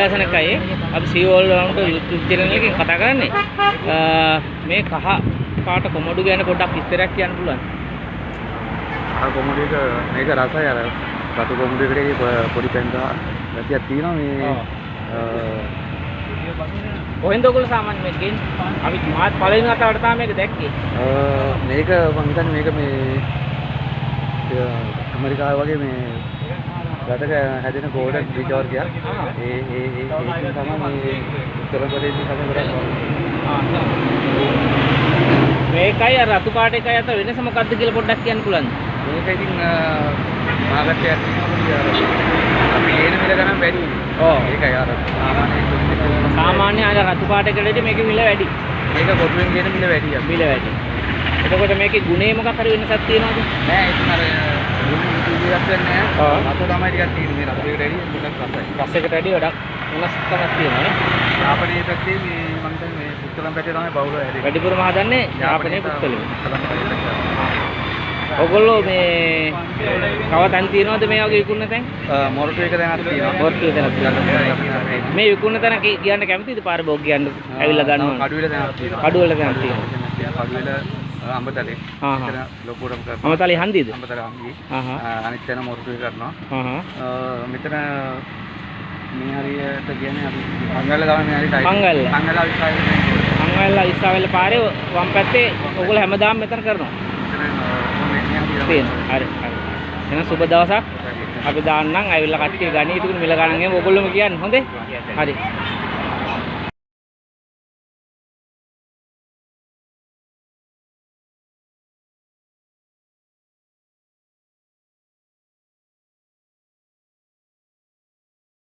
අයිබෝලාසන එකයි අපි සීවෝල් වලට YouTube channel එකකින් කතා කරන්නේ. මේ කහ පාට කොමඩු ගැන පොඩ්ඩක් විස්තරයක් කියන්න පුළුවන්. කහ කොමඩු එක මේක රසයි අර රතු කොමඩු එකට පොඩි පැන්දා ගැටියක් තියෙනවා මේ. කොහෙන්ද ඔයගොල්ලෝ සාමාන්‍ය මේක ගේන්නේ? අපි මාත් පළවෙනි වතාවට තමයි මේක දැක්කේ. මේක මම හිතන්නේ මේක මේ ඇමරිකාව වගේ මේ රටක හැදෙන ගෝල්ඩන් රිසෝර් එකක්. ඒ තමයි මේ උත්තර ප්‍රදේශයේ හැදෙන මේකයි අර රතු පාට එකයි අතර වෙනස මොකක්ද කියලා පොඩ්ඩක් කියන්න පුළුවන්ද? මේක ඉතින් මාගට්ටයක් තියෙනවා අපි එන මිල ගණන් වැඩි. ඔව්. ඒකයි අර සාමාන්‍ය අර රතු පාට එකකට මේකේ මිල වැඩි. මේක කොටුවෙන් කියන මිල වැඩි. මිල වැඩි. එතකොට මේකේ ගුණේ මොකක් හරි වෙනසක් තියෙනවද? නෑ ඉතින් අර ගුණ ඉතිරියක් නෑ. රස තමයි ටිකක් තියෙන්නේ. රස එකට වැඩි පොඩක් රසයි. රස එකට වැඩි වඩා වෙනස්කමක් තියෙනවා නේ. යාපනයේ පැත්තේ මේ මම හිතන්නේ මේ පුත්තලම් පැත්තේ තමයි බහුල හැදෙන්නේ. වැඩිපුරම හදන්නේ යාපනයේ පුත්තලෙ. ඔයගොල්ලෝ මේ කව තැන් තියෙනවද මේ වගේ විකුණන තැන්? මොරටු එක තැනක් තියෙනවා. මොරටු එක තැනක් තියෙනවා. මේ විකුණන තැන කියන්න කැමතිද? පාර බෝග් කියන්න ඇවිල්ලා ගන්නවා. කඩුවෙල තැනක් තියෙනවා. කඩුවෙල තැනක් තියෙනවා. කඩුවෙල අඹතලේ. එතන ලොකුටම කරනවා. අඹතලේ හන්දිද? අඹතලේ හන්දි. අනිත් තැන මොරටු එක කරනවා. මෙතන මේ හරියට කියන්නේ අපි මංගල්ල තමයි මේ හරියට මංගල්ල විස්සාවෙල්ල පාරේ වම් පැත්තේ ඔයගොල්ලෝ හැමදාම මෙතන කරනවා. තියෙනවා. හරි. එහෙනම් සුබ දවසක්. අපි දාන්නම්. ඇවිල්ලා කට්ටිය ගනී. ඒක මිල ගණන් එහෙම ඔයගොල්ලෝම කියන්නේ. හොඳේ? හරි.